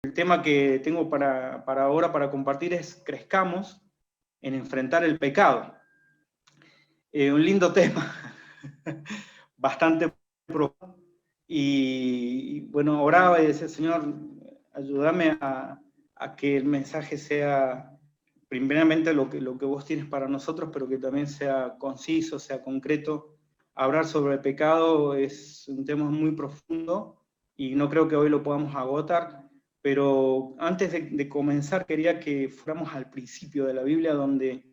El tema que tengo para ahora para compartir es crezcamos en enfrentar el pecado. Un lindo tema, bastante profundo. Y bueno, oraba y decía, Señor, ayúdame a que el mensaje sea primeramente lo que vos tienes para nosotros, pero que también sea conciso, sea concreto. Hablar sobre el pecado es un tema muy profundo y no creo que hoy lo podamos agotar, pero antes de comenzar quería que fuéramos al principio de la Biblia, donde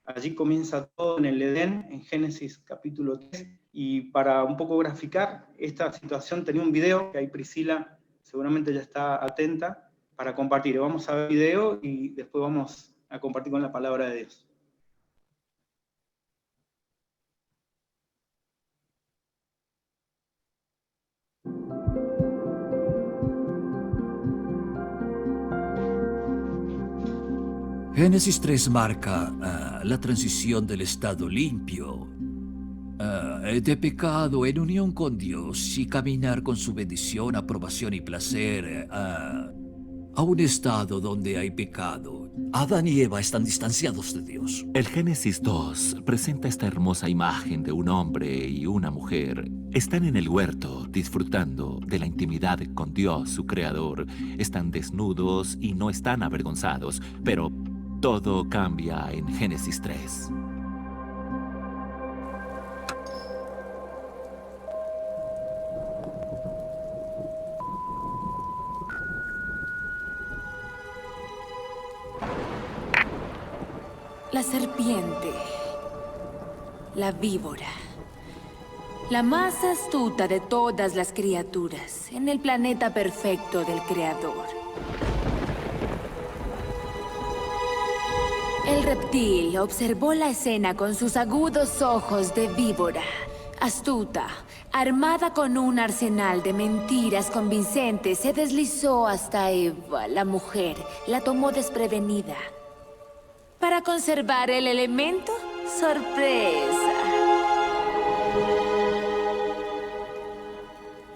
allí comienza todo en el Edén, en Génesis capítulo 3, y para un poco graficar esta situación tenía un video, que ahí Priscila seguramente ya está atenta, para compartir. Vamos a ver el video y después vamos a compartir con la palabra de Dios. Génesis 3 marca la transición del estado limpio de pecado en unión con Dios y caminar con su bendición, aprobación y placer a un estado donde hay pecado. Adán y Eva están distanciados de Dios. El Génesis 2 presenta esta hermosa imagen de un hombre y una mujer. Están en el huerto disfrutando de la intimidad con Dios, su creador. Están desnudos y no están avergonzados, pero todo cambia en Génesis 3. La serpiente, la víbora, la más astuta de todas las criaturas en el planeta perfecto del Creador. El reptil observó la escena con sus agudos ojos de víbora. Astuta, armada con un arsenal de mentiras convincentes, se deslizó hasta Eva, la mujer. La tomó desprevenida. Para conservar el elemento, sorpresa.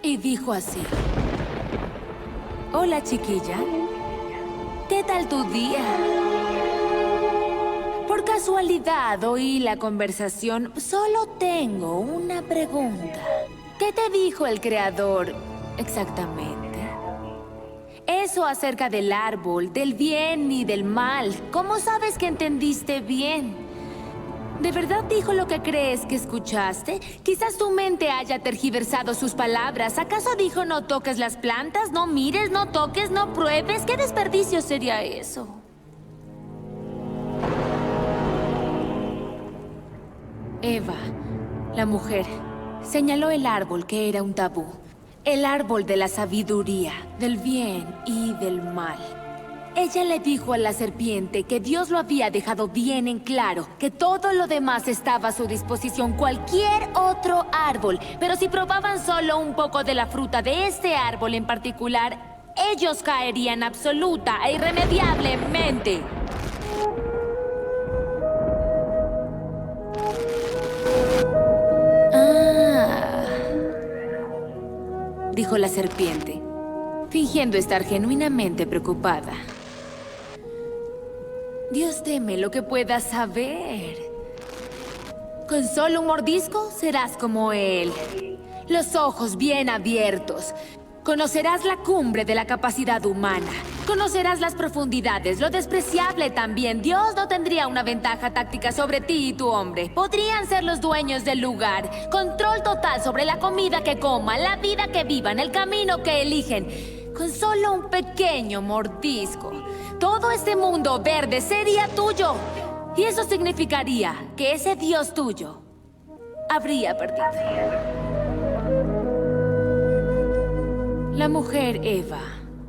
Y dijo así: hola, chiquilla. ¿Qué tal tu día? Por casualidad oí la conversación. Solo tengo una pregunta. ¿Qué te dijo el creador exactamente? Eso acerca del árbol, del bien y del mal. ¿Cómo sabes que entendiste bien? ¿De verdad dijo lo que crees que escuchaste? Quizás tu mente haya tergiversado sus palabras. ¿Acaso dijo no toques las plantas, no mires, no toques, no pruebes? ¿Qué desperdicio sería eso? Eva, la mujer, señaló el árbol que era un tabú. El árbol de la sabiduría, del bien y del mal. Ella le dijo a la serpiente que Dios lo había dejado bien en claro, que todo lo demás estaba a su disposición, cualquier otro árbol. Pero si probaban solo un poco de la fruta de este árbol en particular, ellos caerían absoluta e irremediablemente. Dijo la serpiente, fingiendo estar genuinamente preocupada. Dios teme lo que puedas saber. Con solo un mordisco serás como Él. Los ojos bien abiertos. Conocerás la cumbre de la capacidad humana. Conocerás las profundidades, lo despreciable también. Dios no tendría una ventaja táctica sobre ti y tu hombre. Podrían ser los dueños del lugar. Control total sobre la comida que coman, la vida que vivan, el camino que eligen. Con solo un pequeño mordisco, todo este mundo verde sería tuyo. Y eso significaría que ese Dios tuyo habría perdido. La mujer Eva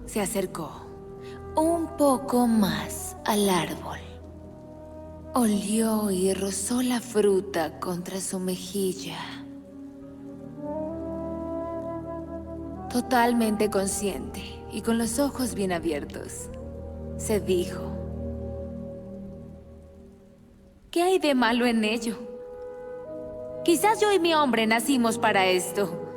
se acercó un poco más al árbol. Olió y rozó la fruta contra su mejilla. Totalmente consciente y con los ojos bien abiertos, se dijo: ¿qué hay de malo en ello? Quizás yo y mi hombre nacimos para esto.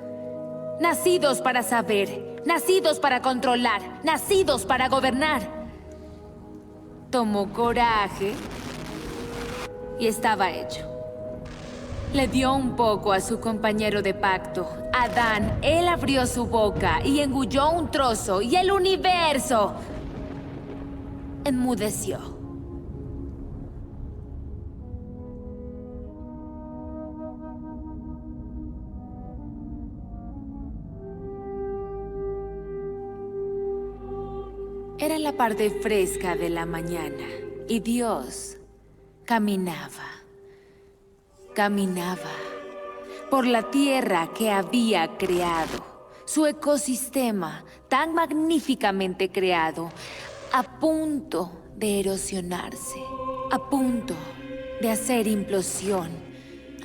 nacidos para saber, nacidos para controlar, nacidos para gobernar. Tomó coraje y estaba hecho. Le dio un poco a su compañero de pacto, Adán. Él abrió su boca y engulló un trozo, y el universo enmudeció. Era la parte fresca de la mañana, y Dios caminaba por la tierra que había creado, su ecosistema tan magníficamente creado, a punto de erosionarse, a punto de hacer implosión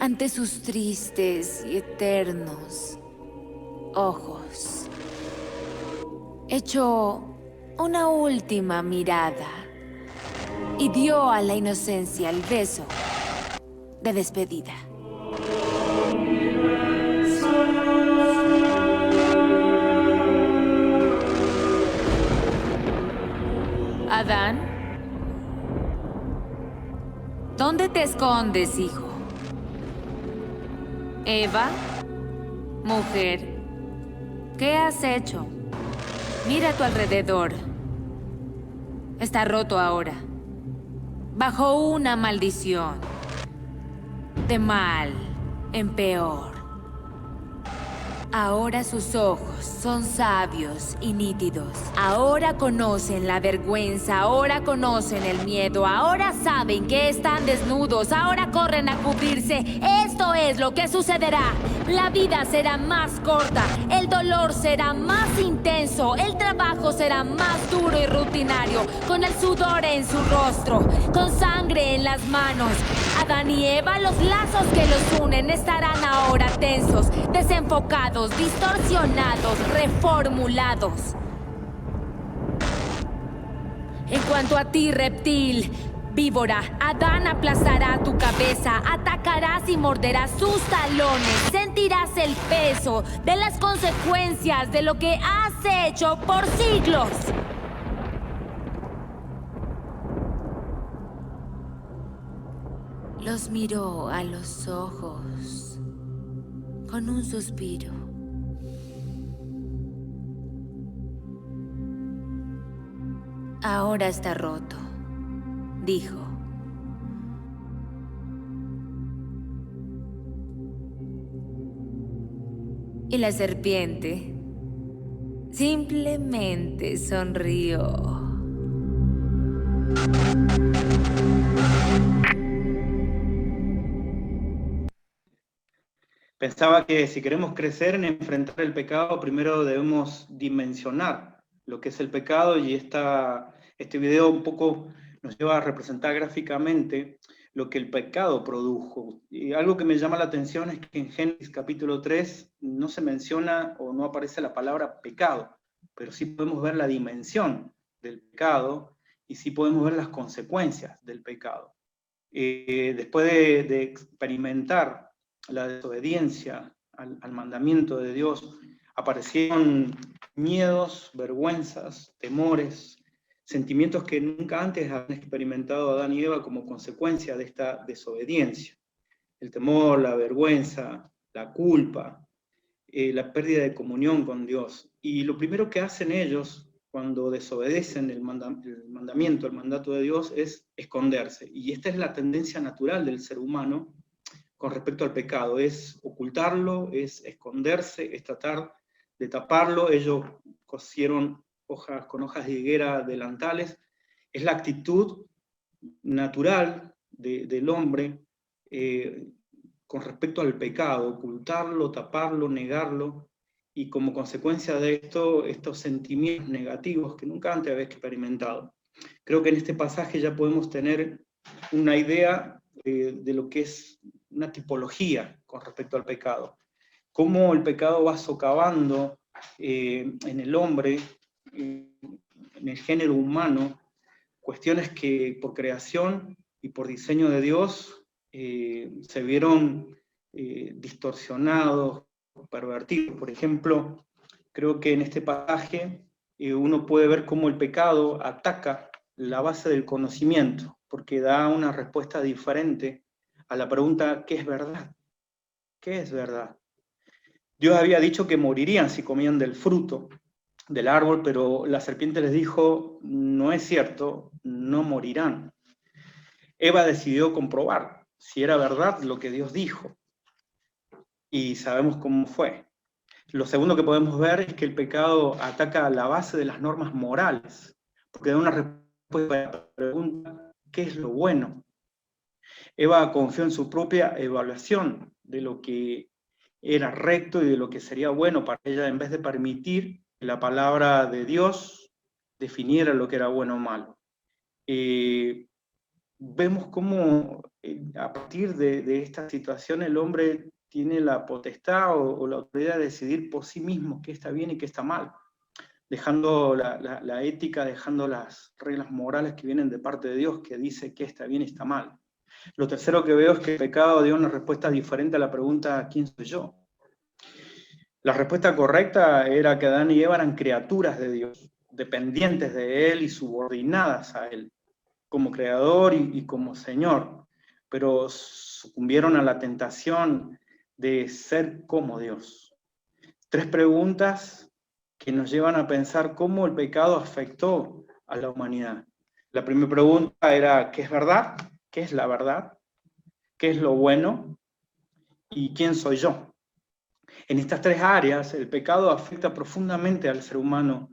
ante sus tristes y eternos ojos. Echó una última mirada y dio a la inocencia el beso de despedida. Adán, ¿dónde te escondes, hijo? Eva, mujer, ¿qué has hecho? Mira a tu alrededor. Está roto ahora. Bajo una maldición. De mal en peor. Ahora sus ojos son sabios y nítidos. Ahora conocen la vergüenza, ahora conocen el miedo, ahora saben que están desnudos, ahora corren a cubrirse. Esto es lo que sucederá. La vida será más corta, el dolor será más intenso, el trabajo será más duro y rutinario, con el sudor en su rostro, con sangre en las manos. Adán y Eva, los lazos que los unen estarán ahora tensos, desenfocados, distorsionados, reformulados. En cuanto a ti, reptil, víbora, Adán aplastará tu cabeza, atacarás y morderás sus talones, sentirás el peso de las consecuencias de lo que has hecho por siglos. Los miró a los ojos con un suspiro. Ahora está roto, dijo. Y la serpiente simplemente sonrió. Pensaba que si queremos crecer en enfrentar el pecado, primero debemos dimensionar lo que es el pecado, y este video un poco nos lleva a representar gráficamente lo que el pecado produjo. Y algo que me llama la atención es que en Génesis capítulo 3 no se menciona o no aparece la palabra pecado, pero sí podemos ver la dimensión del pecado y sí podemos ver las consecuencias del pecado. Después de experimentar la desobediencia al mandamiento de Dios, aparecieron miedos, vergüenzas, temores, sentimientos que nunca antes habían experimentado Adán y Eva como consecuencia de esta desobediencia. El temor, la vergüenza, la culpa, la pérdida de comunión con Dios. Y lo primero que hacen ellos cuando desobedecen el mandamiento, el mandato de Dios, es esconderse. Y esta es la tendencia natural del ser humano con respecto al pecado, es ocultarlo, es esconderse, es tratar de taparlo. Ellos cosieron con hojas de higuera delantales. Es la actitud natural del hombre con respecto al pecado, ocultarlo, taparlo, negarlo, y como consecuencia de esto, estos sentimientos negativos que nunca antes había experimentado. Creo que en este pasaje ya podemos tener una idea de lo que es una tipología con respecto al pecado. Cómo el pecado va socavando en el hombre, en el género humano, cuestiones que por creación y por diseño de Dios se vieron distorsionados, pervertidos. Por ejemplo, creo que en este pasaje uno puede ver cómo el pecado ataca la base del conocimiento, porque da una respuesta diferente a la pregunta, ¿qué es verdad? ¿Qué es verdad? Dios había dicho que morirían si comían del fruto del árbol, pero la serpiente les dijo, no es cierto, no morirán. Eva decidió comprobar si era verdad lo que Dios dijo, y sabemos cómo fue. Lo segundo que podemos ver es que el pecado ataca la base de las normas morales, porque da una respuesta a la pregunta, ¿qué es lo bueno? Eva confió en su propia evaluación de lo que era recto y de lo que sería bueno para ella, en vez de permitir que la palabra de Dios definiera lo que era bueno o malo. Vemos cómo a partir de esta situación el hombre tiene la potestad o la autoridad de decidir por sí mismo qué está bien y qué está mal, dejando la ética, dejando las reglas morales que vienen de parte de Dios, que dice qué está bien y está mal. Lo tercero que veo es que el pecado dio una respuesta diferente a la pregunta ¿quién soy yo? La respuesta correcta era que Adán y Eva eran criaturas de Dios, dependientes de Él y subordinadas a Él, como creador y como Señor, pero sucumbieron a la tentación de ser como Dios. 3 preguntas que nos llevan a pensar cómo el pecado afectó a la humanidad. La primera pregunta era, ¿qué es verdad? ¿Qué es la verdad? ¿Qué es lo bueno? ¿Y quién soy yo? En estas 3 áreas, el pecado afecta profundamente al ser humano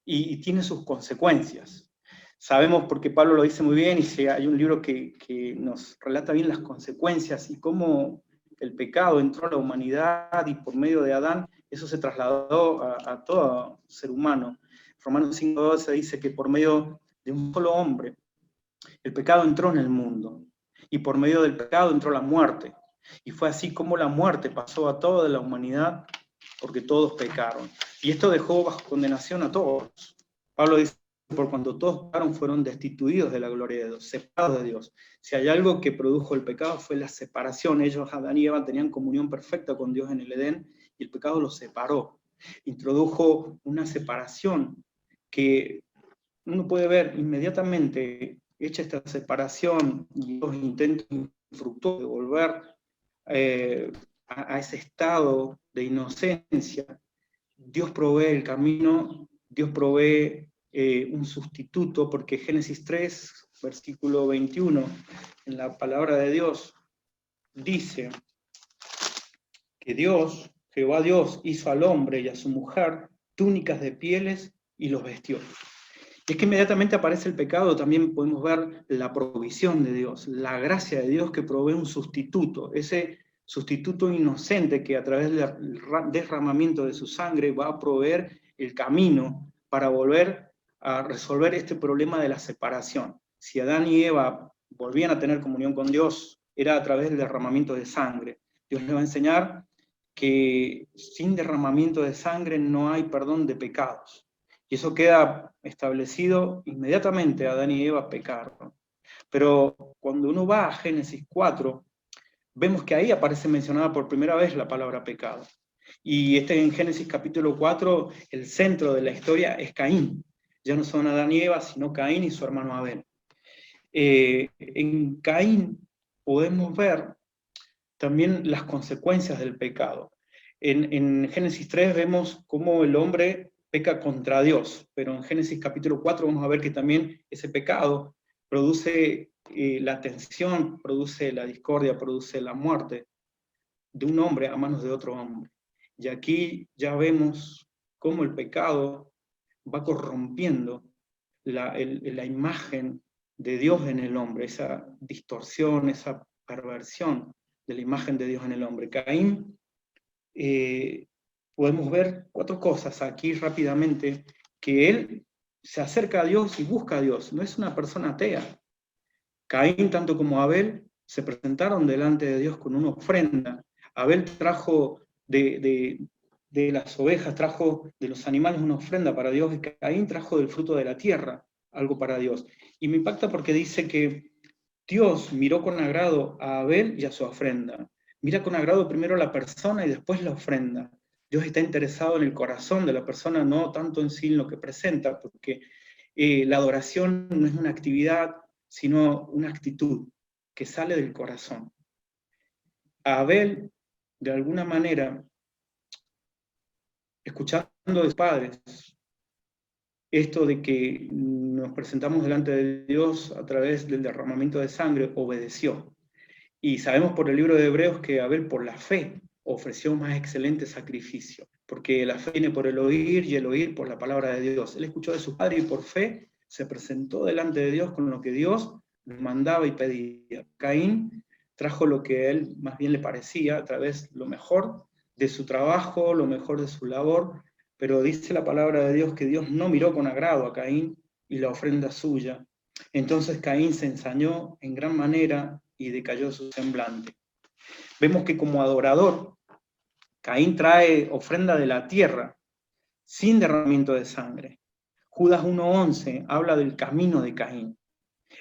y tiene sus consecuencias. Sabemos, porque Pablo lo dice muy bien, y hay un libro que nos relata bien las consecuencias y cómo el pecado entró a la humanidad y por medio de Adán, eso se trasladó a todo ser humano. Romanos 5:12 dice que por medio de un solo hombre, el pecado entró en el mundo, y por medio del pecado entró la muerte. Y fue así como la muerte pasó a toda la humanidad, porque todos pecaron. Y esto dejó bajo condenación a todos. Pablo dice, por cuanto todos pecaron, fueron destituidos de la gloria de Dios, separados de Dios. Si hay algo que produjo el pecado fue la separación. Ellos, Adán y Eva, tenían comunión perfecta con Dios en el Edén, y el pecado los separó. Introdujo una separación que uno puede ver inmediatamente, hecha esta separación y los intentos infructuosos de volver a ese estado de inocencia. Dios provee el camino, Dios provee un sustituto, porque Génesis 3, versículo 21, en la palabra de Dios, dice que Dios, Jehová Dios, hizo al hombre y a su mujer túnicas de pieles y los vestió. Y es que inmediatamente aparece el pecado, también podemos ver la provisión de Dios, la gracia de Dios que provee un sustituto, ese sustituto inocente que a través del derramamiento de su sangre va a proveer el camino para volver a resolver este problema de la separación. Si Adán y Eva volvían a tener comunión con Dios, era a través del derramamiento de sangre. Dios les va a enseñar que sin derramamiento de sangre no hay perdón de pecados. Y eso queda establecido inmediatamente, Adán y Eva pecaron. Pero cuando uno va a Génesis 4, vemos que ahí aparece mencionada por primera vez la palabra pecado. Y en Génesis capítulo 4, el centro de la historia es Caín. Ya no son Adán y Eva, sino Caín y su hermano Abel. En Caín podemos ver también las consecuencias del pecado. En Génesis 3 vemos cómo el hombre peca contra Dios, pero en Génesis capítulo 4 vamos a ver que también ese pecado produce la tensión, produce la discordia, produce la muerte de un hombre a manos de otro hombre. Y aquí ya vemos cómo el pecado va corrompiendo la imagen de Dios en el hombre, esa distorsión, esa perversión de la imagen de Dios en el hombre. Caín, podemos ver 4 cosas aquí rápidamente, que él se acerca a Dios y busca a Dios, no es una persona atea. Caín, tanto como Abel, se presentaron delante de Dios con una ofrenda. Abel trajo de las ovejas, trajo de los animales una ofrenda para Dios, y Caín trajo del fruto de la tierra algo para Dios. Y me impacta porque dice que Dios miró con agrado a Abel y a su ofrenda, Mira con agrado primero a la persona y después la ofrenda. Dios está interesado en el corazón de la persona, no tanto en sí en lo que presenta, porque la adoración no es una actividad, sino una actitud que sale del corazón. A Abel, de alguna manera, escuchando de sus padres, esto de que nos presentamos delante de Dios a través del derramamiento de sangre, obedeció. Y sabemos por el libro de Hebreos que Abel, por la fe, ofreció más excelente sacrificio, porque la fe viene por el oír y el oír por la palabra de Dios. Él escuchó de su padre y por fe se presentó delante de Dios con lo que Dios le mandaba y pedía. Caín trajo lo que a él más bien le parecía, a través lo mejor de su trabajo, lo mejor de su labor, pero dice la palabra de Dios que Dios no miró con agrado a Caín y la ofrenda suya. Entonces Caín se ensañó en gran manera y decayó su semblante. Vemos que como adorador, Caín trae ofrenda de la tierra, sin derramamiento de sangre. Judas 1:11 habla del camino de Caín.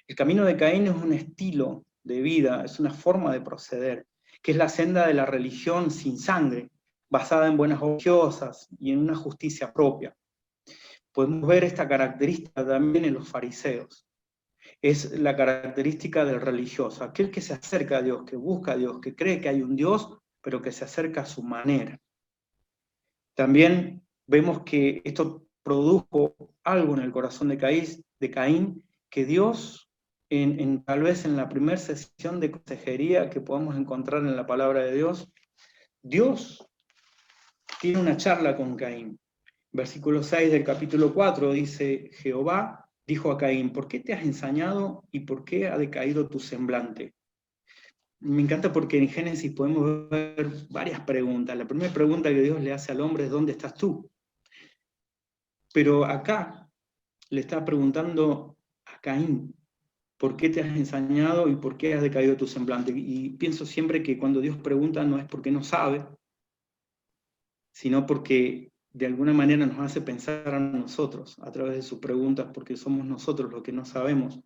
El camino de Caín es un estilo de vida, es una forma de proceder, que es la senda de la religión sin sangre, basada en buenas obras religiosas y en una justicia propia. Podemos ver esta característica también en los fariseos. Es la característica del religioso, aquel que se acerca a Dios, que busca a Dios, que cree que hay un Dios, pero que se acerca a su manera. También vemos que esto produjo algo en el corazón de Caín, que Dios, tal vez en la primera sesión de consejería que podamos encontrar en la palabra de Dios, Dios tiene una charla con Caín. Versículo 6 del capítulo 4 dice, Jehová dijo a Caín, ¿por qué te has ensañado y por qué ha decaído tu semblante? Me encanta porque en Génesis podemos ver varias preguntas. La primera pregunta que Dios le hace al hombre es, ¿dónde estás tú? Pero acá le está preguntando a Caín, ¿por qué te has ensañado y por qué has decaído tu semblante? Y pienso siempre que cuando Dios pregunta no es porque no sabe, sino porque de alguna manera nos hace pensar a nosotros a través de sus preguntas, porque somos nosotros los que no sabemos.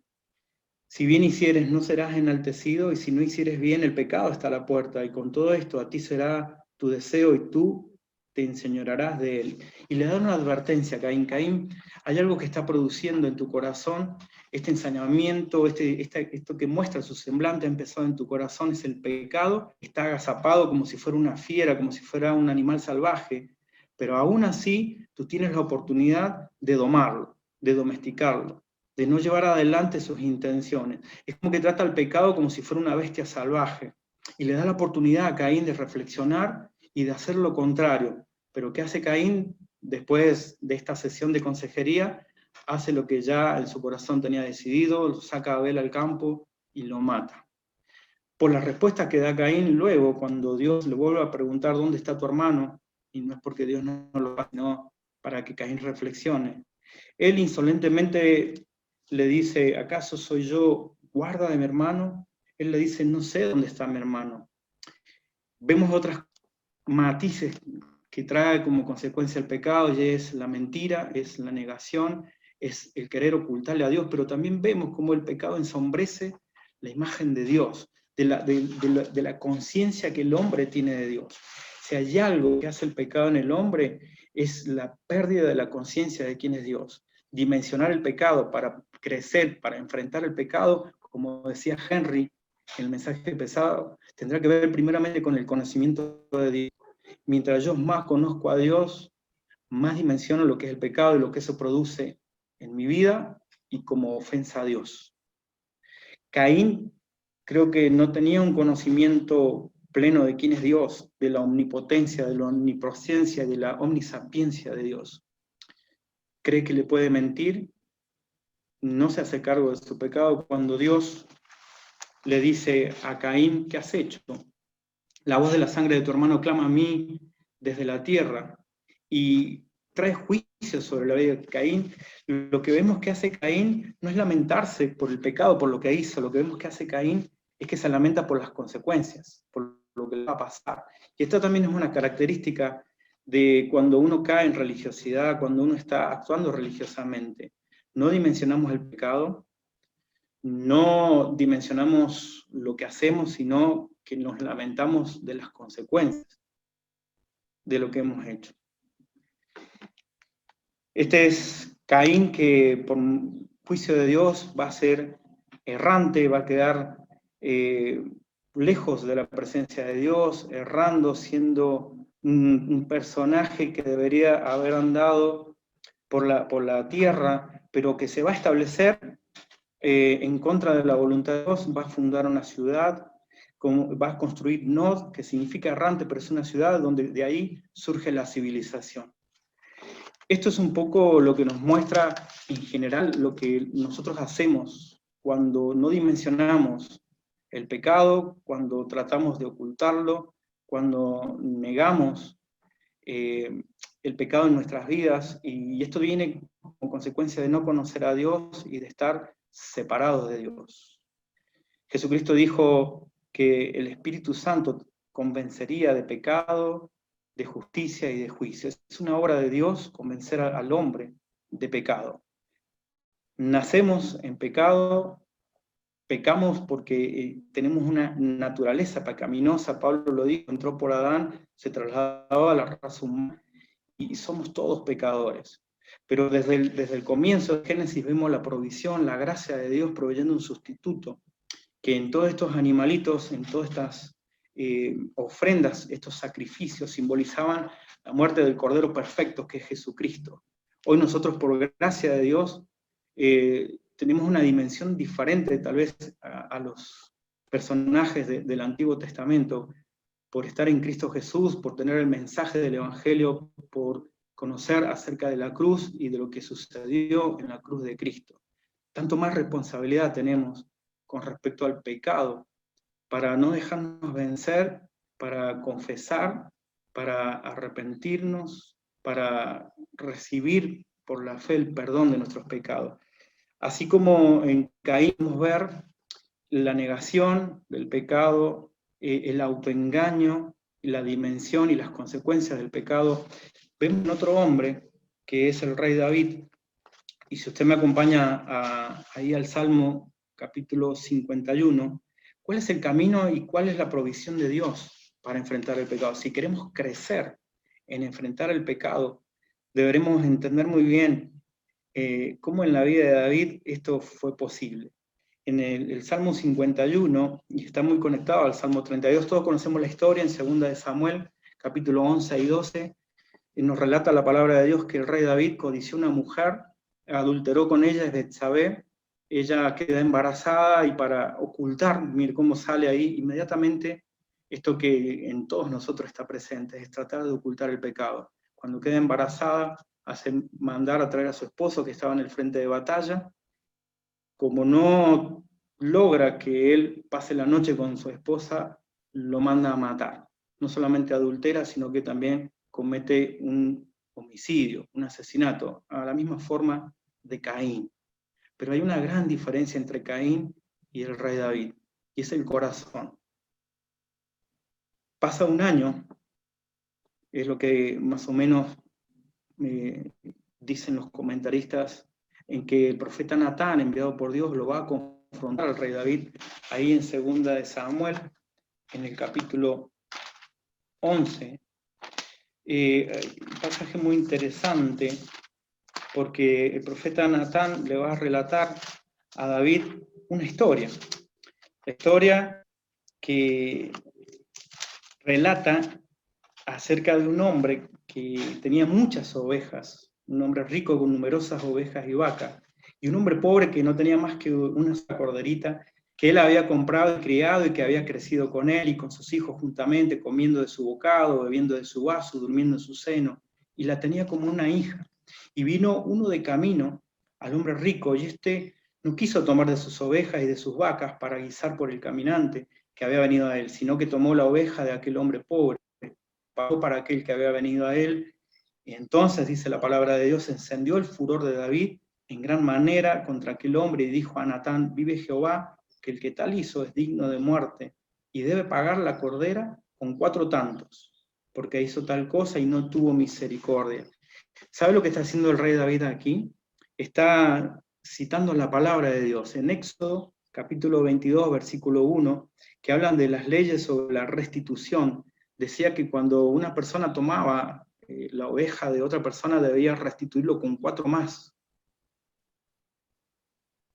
Si bien hicieres, no serás enaltecido, y si no hicieres bien, el pecado está a la puerta, y con todo esto a ti será tu deseo, y tú te enseñorearás de él. Y le da una advertencia a Caín. Caín, hay algo que está produciendo en tu corazón, este ensañamiento, esto que muestra su semblante, ha empezado en tu corazón, es el pecado, está agazapado como si fuera una fiera, como si fuera un animal salvaje, pero aún así tú tienes la oportunidad de domarlo, de domesticarlo, de no llevar adelante sus intenciones. Es como que trata al pecado como si fuera una bestia salvaje, y le da la oportunidad a Caín de reflexionar y de hacer lo contrario. Pero ¿qué hace Caín después de esta sesión de consejería? Hace lo que ya en su corazón tenía decidido, lo saca a Abel al campo y lo mata. Por la respuesta que da Caín luego, cuando Dios le vuelve a preguntar ¿dónde está tu hermano? Y no es porque Dios no lo haga, sino para que Caín reflexione. Él insolentemente le dice, ¿acaso soy yo guarda de mi hermano? Él le dice, no sé dónde está mi hermano. Vemos otras matices que trae como consecuencia el pecado, y es la mentira, es la negación, es el querer ocultarle a Dios, pero también vemos cómo el pecado ensombrece la imagen de Dios, de la conciencia que el hombre tiene de Dios. Si hay algo que hace el pecado en el hombre, es la pérdida de la conciencia de quién es Dios. Dimensionar el pecado para crecer, para enfrentar el pecado, como decía Henry en el mensaje pesado, tendrá que ver primeramente con el conocimiento de Dios. Mientras yo más conozco a Dios, más dimensiono lo que es el pecado y lo que eso produce en mi vida y como ofensa a Dios. Caín creo que no tenía un conocimiento pleno de quién es Dios, de la omnipotencia, de la omnipresencia, de la omnisapiencia de Dios. Cree que le puede mentir, no se hace cargo de su pecado. Cuando Dios le dice a Caín, ¿qué has hecho? La voz de la sangre de tu hermano clama a mí desde la tierra, y trae juicio sobre la vida de Caín. Lo que vemos que hace Caín no es lamentarse por el pecado, por lo que hizo. Lo que vemos que hace Caín es que se lamenta por las consecuencias, por lo que le va a pasar. Y esto también es una característica de cuando uno cae en religiosidad, cuando uno está actuando religiosamente. No dimensionamos el pecado, no dimensionamos lo que hacemos, sino que nos lamentamos de las consecuencias de lo que hemos hecho. Este es Caín, que por juicio de Dios va a ser errante, va a quedar lejos de la presencia de Dios, errando, siendo un personaje que debería haber andado por la tierra, pero que se va a establecer en contra de la voluntad de Dios, va a fundar una ciudad, va a construir Nod, que significa errante, pero es una ciudad donde de ahí surge la civilización. Esto es un poco lo que nos muestra en general lo que nosotros hacemos cuando no dimensionamos el pecado, cuando tratamos de ocultarlo, cuando negamos el pecado en nuestras vidas, y esto viene como consecuencia de no conocer a Dios y de estar separados de Dios. Jesucristo dijo que el Espíritu Santo convencería de pecado, de justicia y de juicio. Es una obra de Dios convencer al hombre de pecado. Nacemos en pecado, pecamos porque tenemos una naturaleza pecaminosa. Pablo lo dijo, entró por Adán, se trasladó a la raza humana y somos todos pecadores. Pero desde el comienzo de Génesis vemos la provisión, la gracia de Dios proveyendo un sustituto, que en todos estos animalitos, en todas estas ofrendas, estos sacrificios simbolizaban la muerte del Cordero Perfecto, que es Jesucristo. Hoy nosotros, por gracia de Dios, tenemos una dimensión diferente tal vez a los personajes del Antiguo Testamento, por estar en Cristo Jesús, por tener el mensaje del Evangelio, por conocer acerca de la cruz y de lo que sucedió en la cruz de Cristo. Tanto más responsabilidad tenemos con respecto al pecado, para no dejarnos vencer, para confesar, para arrepentirnos, para recibir por la fe el perdón de nuestros pecados. Así como en Caín podemos ver la negación del pecado, el autoengaño, la dimensión y las consecuencias del pecado, vemos en otro hombre, que es el rey David. Y si usted me acompaña ahí al Salmo capítulo 51, ¿cuál es el camino y cuál es la provisión de Dios para enfrentar el pecado? Si queremos crecer en enfrentar el pecado, deberemos entender muy bien cómo en la vida de David esto fue posible. En el Salmo 51, y está muy conectado al Salmo 32, todos conocemos la historia en 2 de Samuel, capítulo 11 y 12, nos relata la palabra de Dios que el rey David codició una mujer, adulteró con ella, es Betsabé, ella queda embarazada y para ocultar, mire cómo sale ahí inmediatamente, esto que en todos nosotros está presente, es tratar de ocultar el pecado. Cuando queda embarazada, hace mandar a traer a su esposo que estaba en el frente de batalla. Como no logra que él pase la noche con su esposa, lo manda a matar. No solamente adultera, sino que también comete un homicidio, un asesinato, a la misma forma de Caín. Pero hay una gran diferencia entre Caín y el rey David, y es el corazón. Pasa un año, es lo que más o menos dicen los comentaristas, en que el profeta Natán, enviado por Dios, lo va a confrontar al rey David, ahí en 2 de Samuel, en el capítulo 11. Un pasaje muy interesante, porque el profeta Natán le va a relatar a David una historia. La historia que relata acerca de un hombre que tenía muchas ovejas, un hombre rico con numerosas ovejas y vacas, y un hombre pobre que no tenía más que una sola corderita, que él había comprado y criado y que había crecido con él y con sus hijos juntamente, comiendo de su bocado, bebiendo de su vaso, durmiendo en su seno, y la tenía como una hija. Y vino uno de camino al hombre rico, y este no quiso tomar de sus ovejas y de sus vacas para guisar por el caminante que había venido a él, sino que tomó la oveja de aquel hombre pobre, pagó para aquel que había venido a él, y entonces, dice la palabra de Dios, encendió el furor de David en gran manera contra aquel hombre, y dijo a Natán, vive Jehová, que el que tal hizo es digno de muerte, y debe pagar la cordera con 4 tantos, porque hizo tal cosa y no tuvo misericordia. ¿Sabe lo que está haciendo el rey David aquí? Está citando la palabra de Dios. En Éxodo capítulo 22, versículo 1, que hablan de las leyes sobre la restitución. Decía que cuando una persona tomaba la oveja de otra persona, debía restituirlo con 4 más.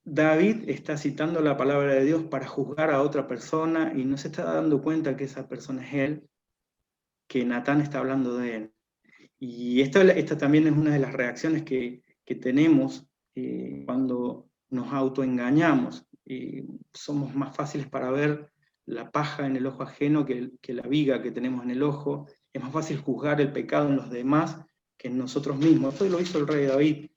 David está citando la palabra de Dios para juzgar a otra persona y no se está dando cuenta que esa persona es él, que Natán está hablando de él. Y esta también es una de las reacciones que tenemos cuando nos autoengañamos. Somos más fáciles para ver la paja en el ojo ajeno que la viga que tenemos en el ojo. Es más fácil juzgar el pecado en los demás que en nosotros mismos. Esto lo hizo el rey David.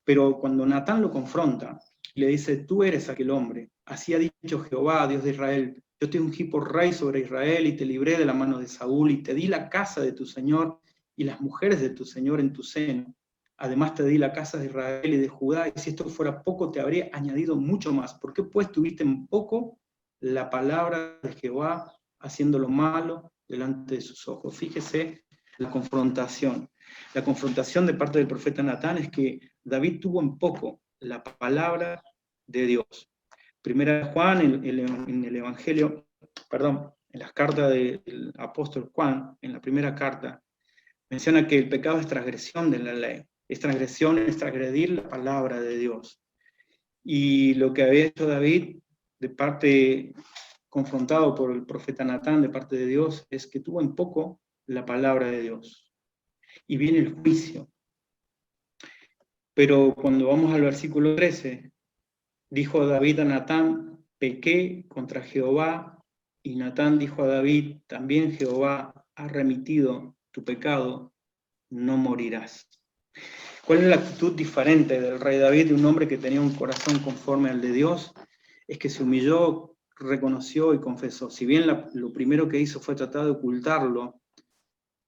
Pero cuando Natán lo confronta, le dice, tú eres aquel hombre. Así ha dicho Jehová, Dios de Israel. Yo te ungí por rey sobre Israel y te libré de la mano de Saúl y te di la casa de tu señor y las mujeres de tu señor en tu seno. Además te di la casa de Israel y de Judá, y si esto fuera poco te habría añadido mucho más. ¿Por qué pues tuviste en poco la palabra de Jehová haciendo lo malo delante de sus ojos? Fíjese la confrontación. La confrontación de parte del profeta Natán es que David tuvo en poco la palabra de Dios. Primera de Juan, en el Evangelio, en las cartas del apóstol Juan, en la primera carta, menciona que el pecado es transgresión de la ley. Es transgresión, es transgredir la palabra de Dios. Y lo que había hecho David, de parte, confrontado por el profeta Natán, de parte de Dios, es que tuvo en poco la palabra de Dios. Y viene el juicio. Pero cuando vamos al versículo 13, dijo David a Natán, pequé contra Jehová, y Natán dijo a David, también Jehová ha remitido tu pecado, no morirás. ¿Cuál es la actitud diferente del rey David, de un hombre que tenía un corazón conforme al de Dios? Es que se humilló, reconoció y confesó. Si bien lo primero que hizo fue tratar de ocultarlo,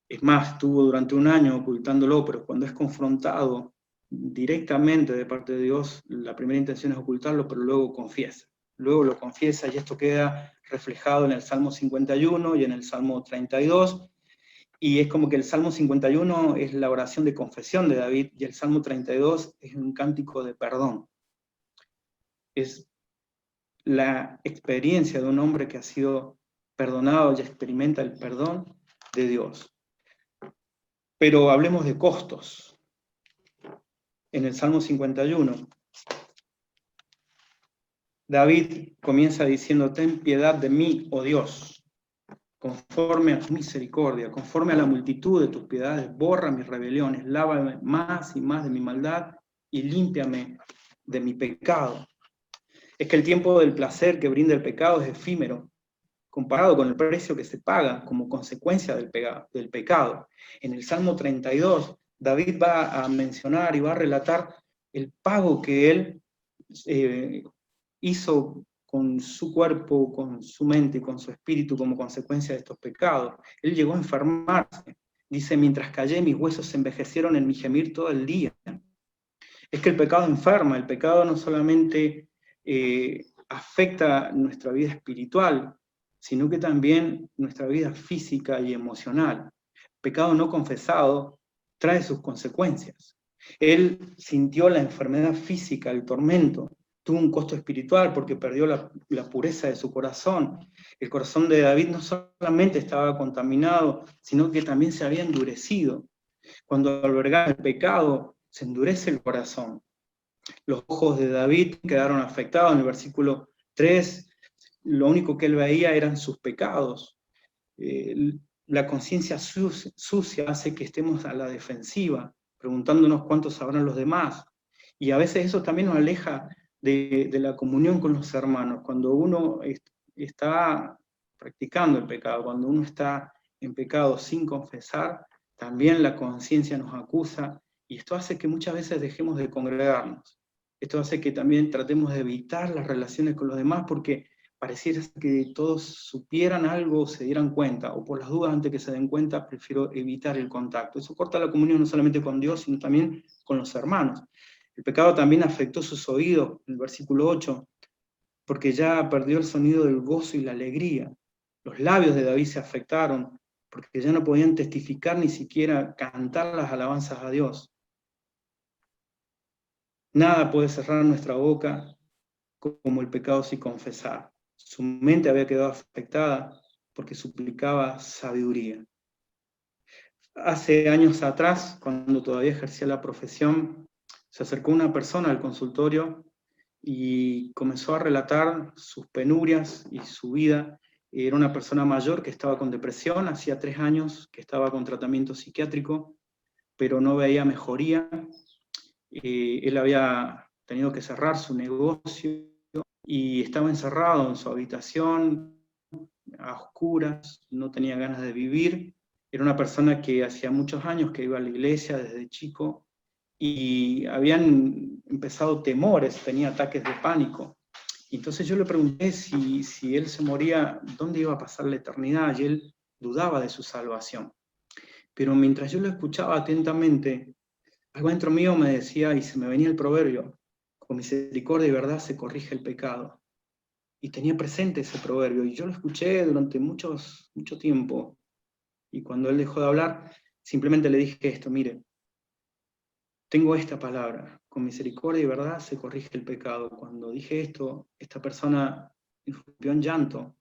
es más, estuvo durante un año ocultándolo, pero cuando es confrontado directamente de parte de Dios, la primera intención es ocultarlo, pero luego confiesa. Luego lo confiesa y esto queda reflejado en el Salmo 51 y en el Salmo 32, y es como que el Salmo 51 es la oración de confesión de David y el Salmo 32 es un cántico de perdón. Es la experiencia de un hombre que ha sido perdonado y experimenta el perdón de Dios. Pero hablemos de costos. En el Salmo 51, David comienza diciendo, ten piedad de mí, oh Dios, conforme a tu misericordia, conforme a la multitud de tus piedades, borra mis rebeliones, lávame más y más de mi maldad y límpiame de mi pecado. Es que el tiempo del placer que brinda el pecado es efímero, comparado con el precio que se paga como consecuencia del pecado. En el Salmo 32, David va a mencionar y va a relatar el pago que él hizo con su cuerpo, con su mente y con su espíritu como consecuencia de estos pecados. Él llegó a enfermarse. Dice, mientras callé, mis huesos se envejecieron en mi gemir todo el día. Es que el pecado enferma, el pecado no solamente afecta nuestra vida espiritual, sino que también nuestra vida física y emocional. Pecado no confesado trae sus consecuencias. Él sintió la enfermedad física, el tormento, tuvo un costo espiritual porque perdió la pureza de su corazón. El corazón de David no solamente estaba contaminado, sino que también se había endurecido. Cuando albergaba el pecado, se endurece el corazón. Los ojos de David quedaron afectados. En el versículo 3, lo único que él veía eran sus pecados. La conciencia sucia hace que estemos a la defensiva, preguntándonos cuántos sabrán los demás. Y a veces eso también nos aleja de la comunión con los hermanos. Cuando uno está practicando el pecado, cuando uno está en pecado sin confesar, también la conciencia nos acusa, y esto hace que muchas veces dejemos de congregarnos. Esto hace que también tratemos de evitar las relaciones con los demás, porque pareciera que todos supieran algo o se dieran cuenta, o por las dudas antes que se den cuenta, prefiero evitar el contacto. Eso corta la comunión no solamente con Dios, sino también con los hermanos. El pecado también afectó sus oídos, en el versículo 8, porque ya perdió el sonido del gozo y la alegría. Los labios de David se afectaron, porque ya no podían testificar ni siquiera cantar las alabanzas a Dios. Nada puede cerrar nuestra boca como el pecado sin confesar. Su mente había quedado afectada porque suplicaba sabiduría. Hace años atrás, cuando todavía ejercía la profesión, se acercó una persona al consultorio y comenzó a relatar sus penurias y su vida. Era una persona mayor que estaba con depresión, hacía 3 años que estaba con tratamiento psiquiátrico, pero no veía mejoría. Él había tenido que cerrar su negocio y estaba encerrado en su habitación, a oscuras, no tenía ganas de vivir. Era una persona que hacía muchos años que iba a la iglesia desde chico, y habían empezado temores, tenía ataques de pánico. Entonces yo le pregunté si él se moría, ¿dónde iba a pasar la eternidad? Y él dudaba de su salvación. Pero mientras yo lo escuchaba atentamente, algo dentro mío me decía, y se me venía el proverbio, con misericordia y verdad se corrige el pecado. Y tenía presente ese proverbio, y yo lo escuché durante mucho tiempo. Y cuando él dejó de hablar, simplemente le dije esto: mire, tengo esta palabra, con misericordia y verdad se corrige el pecado. Cuando dije esto, esta persona irrumpió en llanto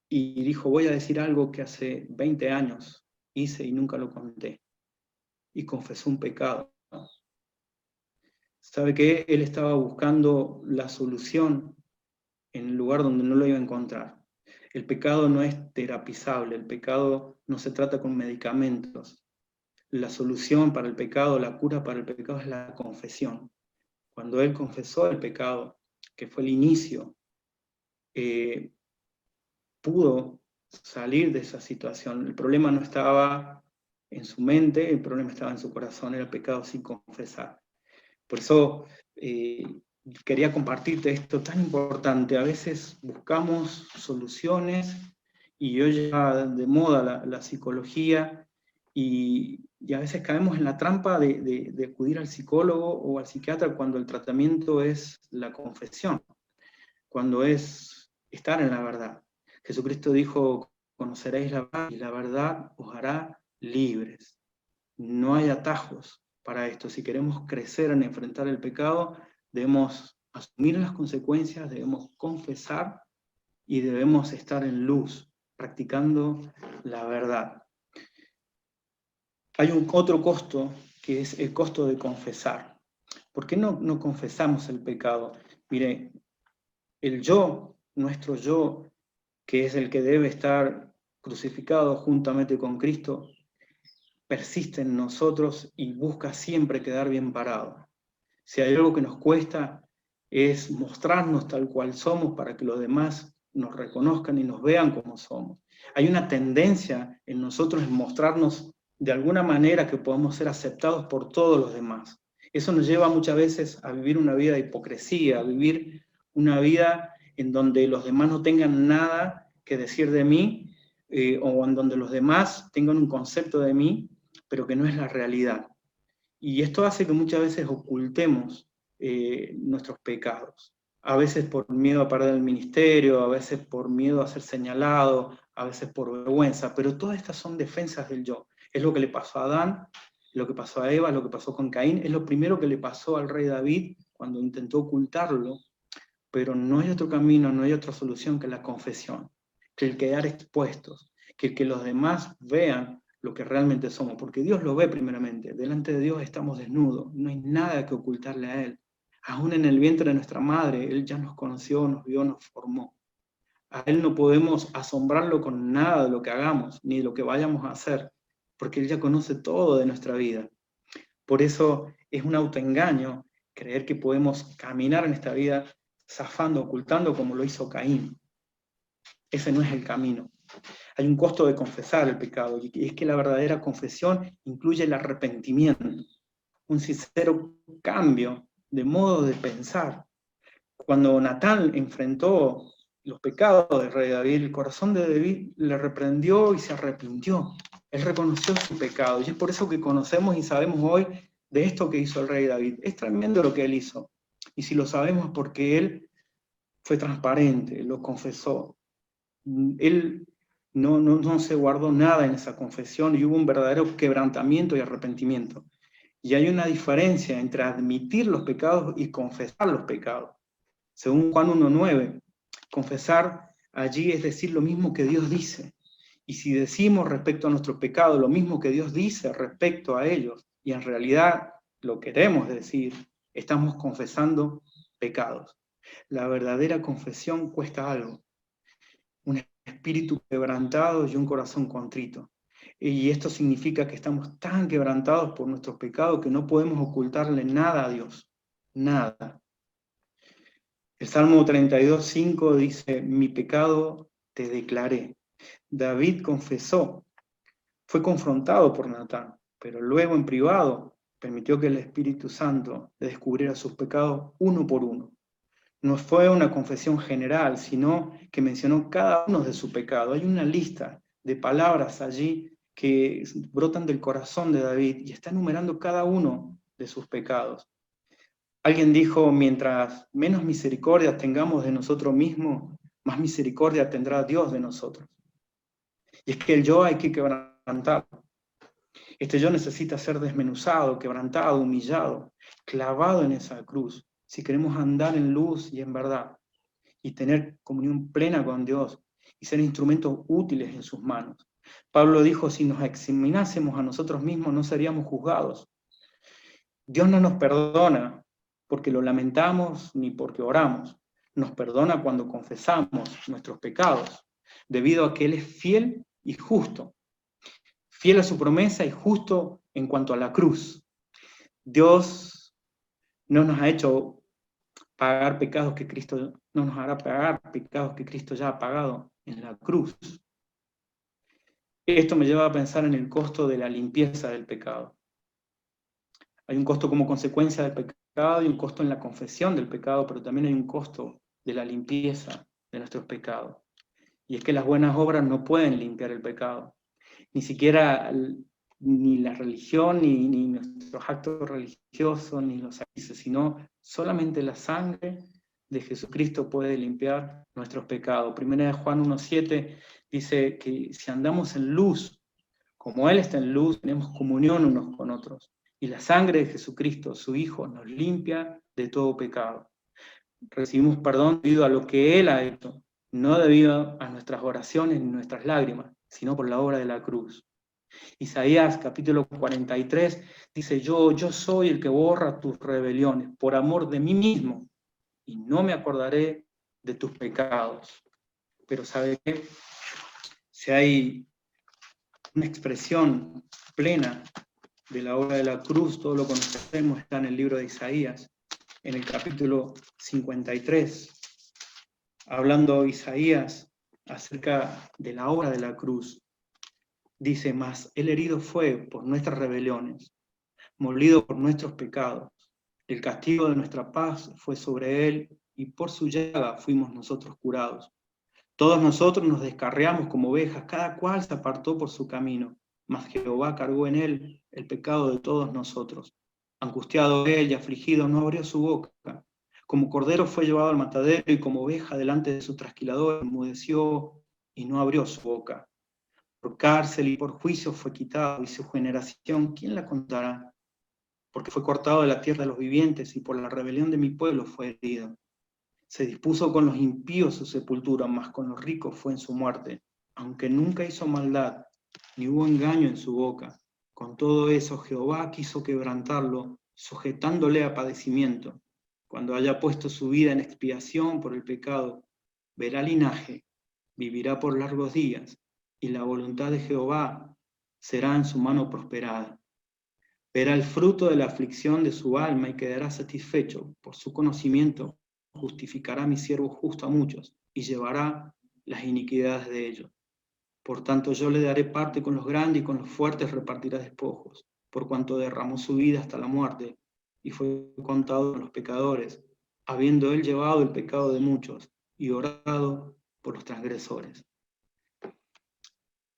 y dijo: voy a decir algo que hace 20 años hice y nunca lo conté. Y confesó un pecado. ¿Sabe qué? Él estaba buscando la solución en el lugar donde no lo iba a encontrar. El pecado no es terapizable, el pecado no se trata con medicamentos. La solución para el pecado, la cura para el pecado es la confesión. Cuando él confesó el pecado, que fue el inicio, pudo salir de esa situación. El problema no estaba en su mente, el problema estaba en su corazón, era el pecado sin confesar. Por eso quería compartirte esto tan importante. A veces buscamos soluciones, y hoy ya de moda la psicología, y a veces caemos en la trampa de acudir al psicólogo o al psiquiatra cuando el tratamiento es la confesión, cuando es estar en la verdad. Jesucristo dijo: conoceréis la verdad y la verdad os hará libres. No hay atajos para esto. Si queremos crecer en enfrentar el pecado, debemos asumir las consecuencias, debemos confesar y debemos estar en luz, practicando la verdad. Hay otro costo, que es el costo de confesar. ¿Por qué no confesamos el pecado? Mire, el yo, nuestro yo, que es el que debe estar crucificado juntamente con Cristo, persiste en nosotros y busca siempre quedar bien parado. Si hay algo que nos cuesta, es mostrarnos tal cual somos para que los demás nos reconozcan y nos vean como somos. Hay una tendencia en nosotros en mostrarnos de alguna manera que podamos ser aceptados por todos los demás. Eso nos lleva muchas veces a vivir una vida de hipocresía, a vivir una vida en donde los demás no tengan nada que decir de mí, o en donde los demás tengan un concepto de mí, pero que no es la realidad. Y esto hace que muchas veces ocultemos nuestros pecados. A veces por miedo a perder el ministerio, a veces por miedo a ser señalado, a veces por vergüenza, pero todas estas son defensas del yo. Es lo que le pasó a Adán, lo que pasó a Eva, lo que pasó con Caín, es lo primero que le pasó al rey David cuando intentó ocultarlo, pero no hay otro camino, no hay otra solución que la confesión, que el quedar expuestos, que los demás vean lo que realmente somos, porque Dios lo ve primeramente. Delante de Dios estamos desnudos, no hay nada que ocultarle a Él. Aún en el vientre de nuestra madre, Él ya nos conoció, nos vio, nos formó. A Él no podemos asombrarlo con nada de lo que hagamos, ni de lo que vayamos a hacer, porque Él ya conoce todo de nuestra vida. Por eso es un autoengaño creer que podemos caminar en esta vida zafando, ocultando como lo hizo Caín. Ese no es el camino. Hay un costo de confesar el pecado, y es que la verdadera confesión incluye el arrepentimiento, un sincero cambio de modo de pensar. Cuando Natán enfrentó los pecados del rey David, el corazón de David le reprendió y se arrepintió. Él reconoció su pecado, y es por eso que conocemos y sabemos hoy de esto que hizo el rey David. Es tremendo lo que él hizo, y si lo sabemos porque él fue transparente, lo confesó. Él no se guardó nada en esa confesión, y hubo un verdadero quebrantamiento y arrepentimiento. Y hay una diferencia entre admitir los pecados y confesar los pecados. Según Juan 1:9, confesar allí es decir lo mismo que Dios dice. Y si decimos respecto a nuestro pecado lo mismo que Dios dice respecto a ellos, y en realidad lo queremos decir, estamos confesando pecados. La verdadera confesión cuesta algo. Un espíritu quebrantado y un corazón contrito. Y esto significa que estamos tan quebrantados por nuestros pecados que no podemos ocultarle nada a Dios. Nada. El Salmo 32:5 dice, mi pecado te declaré. David confesó, fue confrontado por Natán, pero luego en privado permitió que el Espíritu Santo le descubriera sus pecados uno por uno. No fue una confesión general, sino que mencionó cada uno de sus pecados. Hay una lista de palabras allí que brotan del corazón de David y está enumerando cada uno de sus pecados. Alguien dijo, mientras menos misericordia tengamos de nosotros mismos, más misericordia tendrá Dios de nosotros. Y es que el yo hay que quebrantarlo. Este yo necesita ser desmenuzado, quebrantado, humillado, clavado en esa cruz, si queremos andar en luz y en verdad, y tener comunión plena con Dios, y ser instrumentos útiles en sus manos. Pablo dijo, si nos examinásemos a nosotros mismos, no seríamos juzgados. Dios no nos perdona porque lo lamentamos ni porque oramos. Nos perdona cuando confesamos nuestros pecados, debido a que Él es fiel y justo. Fiel a su promesa y justo en cuanto a la cruz. Dios no nos ha hecho pagar pecados que Cristo, no nos hará pagar pecados que Cristo ya ha pagado en la cruz. Esto me lleva a pensar en el costo de la limpieza del pecado. Hay un costo como consecuencia del pecado y un costo en la confesión del pecado, pero también hay un costo de la limpieza de nuestros pecados. Y es que las buenas obras no pueden limpiar el pecado. Ni siquiera ni la religión, ni nuestros actos religiosos, ni los sacrificios, sino solamente la sangre de Jesucristo puede limpiar nuestros pecados. Primera de Juan 1:7 dice que si andamos en luz, como Él está en luz, tenemos comunión unos con otros. Y la sangre de Jesucristo, su Hijo, nos limpia de todo pecado. Recibimos perdón debido a lo que Él ha hecho, no debido a nuestras oraciones ni nuestras lágrimas, sino por la obra de la cruz. Isaías capítulo 43 dice, yo soy el que borra tus rebeliones por amor de mí mismo y no me acordaré de tus pecados. Pero ¿sabe qué? Si hay una expresión plena de la obra de la cruz, todo lo conocemos, está en el libro de Isaías, en el capítulo 53, hablando Isaías acerca de la obra de la cruz. Dice, mas él herido fue por nuestras rebeliones, molido por nuestros pecados. El castigo de nuestra paz fue sobre él, y por su llaga fuimos nosotros curados. Todos nosotros nos descarriamos como ovejas, cada cual se apartó por su camino, mas Jehová cargó en él el pecado de todos nosotros. Angustiado él y afligido, no abrió su boca. Como cordero fue llevado al matadero, y como oveja delante de su trasquilador, enmudeció y no abrió su boca. Por cárcel y por juicio fue quitado, y su generación, ¿quién la contará? Porque fue cortado de la tierra de los vivientes, y por la rebelión de mi pueblo fue herido. Se dispuso con los impíos su sepultura, mas con los ricos fue en su muerte. Aunque nunca hizo maldad, ni hubo engaño en su boca. Con todo eso Jehová quiso quebrantarlo, sujetándole a padecimiento. Cuando haya puesto su vida en expiación por el pecado, verá linaje, vivirá por largos días, y la voluntad de Jehová será en su mano prosperada. Verá el fruto de la aflicción de su alma y quedará satisfecho. Por su conocimiento justificará a mi siervo justo a muchos, y llevará las iniquidades de ellos. Por tanto yo le daré parte con los grandes, y con los fuertes repartirá despojos, por cuanto derramó su vida hasta la muerte, y fue contado con los pecadores, habiendo él llevado el pecado de muchos, y orado por los transgresores.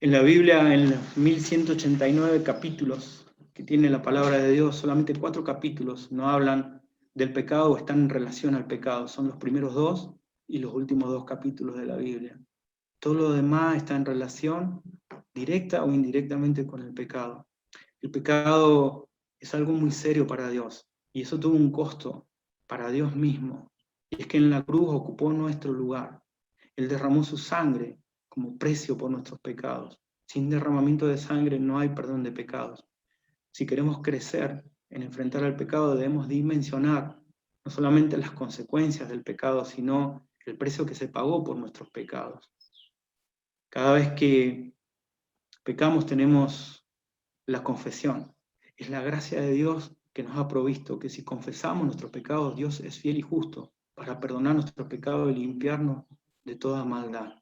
En la Biblia, en los 1189 capítulos que tiene la palabra de Dios, solamente 4 capítulos no hablan del pecado o están en relación al pecado. Son los primeros 2 y los últimos 2 capítulos de la Biblia. Todo lo demás está en relación directa o indirectamente con el pecado. El pecado es algo muy serio para Dios, y eso tuvo un costo para Dios mismo. Y es que en la cruz ocupó nuestro lugar. Él derramó su sangre como precio por nuestros pecados. Sin derramamiento de sangre no hay perdón de pecados. Si queremos crecer en enfrentar al pecado, debemos dimensionar no solamente las consecuencias del pecado, sino el precio que se pagó por nuestros pecados. Cada vez que pecamos tenemos la confesión. Es la gracia de Dios que nos ha provisto, que si confesamos nuestros pecados, Dios es fiel y justo para perdonar nuestros pecados y limpiarnos de toda maldad.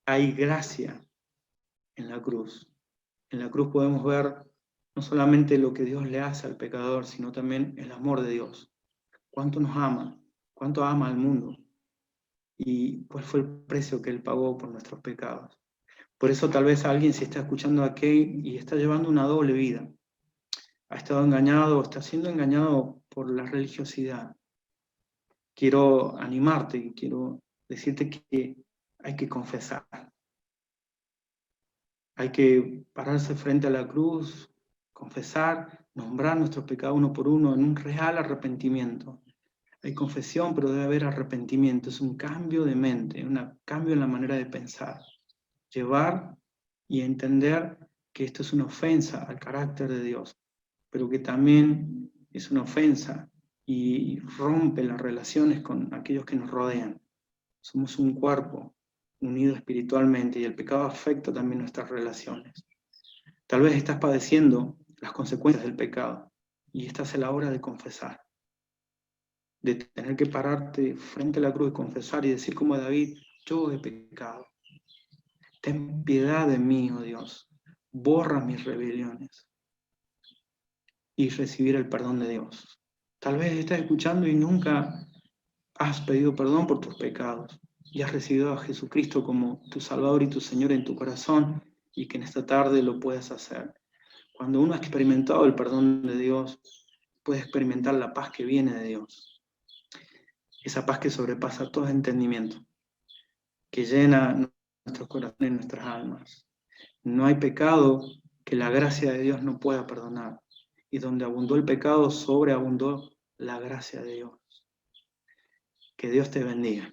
Hay gracia en la cruz. En la cruz podemos ver no solamente lo que Dios le hace al pecador, sino también el amor de Dios. Cuánto nos ama, cuánto ama al mundo y cuál fue el precio que Él pagó por nuestros pecados. Por eso tal vez alguien se está escuchando aquí y está llevando una doble vida. Ha estado engañado o está siendo engañado por la religiosidad. Quiero animarte y quiero decirte que hay que confesar. Hay que pararse frente a la cruz, confesar, nombrar nuestros pecados uno por uno en un real arrepentimiento. Hay confesión, pero debe haber arrepentimiento. Es un cambio de mente, un cambio en la manera de pensar. Llevar y entender que esto es una ofensa al carácter de Dios, pero que también es una ofensa y rompe las relaciones con aquellos que nos rodean. Somos un cuerpo unido espiritualmente y el pecado afecta también nuestras relaciones. Tal vez estás padeciendo las consecuencias del pecado y estás en la hora de confesar, de tener que pararte frente a la cruz y confesar y decir como David, yo he pecado. Ten piedad de mí, oh Dios, borra mis rebeliones y recibir el perdón de Dios. Tal vez estás escuchando y nunca has pedido perdón por tus pecados y has recibido a Jesucristo como tu Salvador y tu Señor en tu corazón y que en esta tarde lo puedas hacer. Cuando uno ha experimentado el perdón de Dios, puede experimentar la paz que viene de Dios. Esa paz que sobrepasa todo entendimiento, que llena nuestros corazones y nuestras almas. No hay pecado que la gracia de Dios no pueda perdonar. Y donde abundó el pecado, sobreabundó la gracia de Dios. Que Dios te bendiga.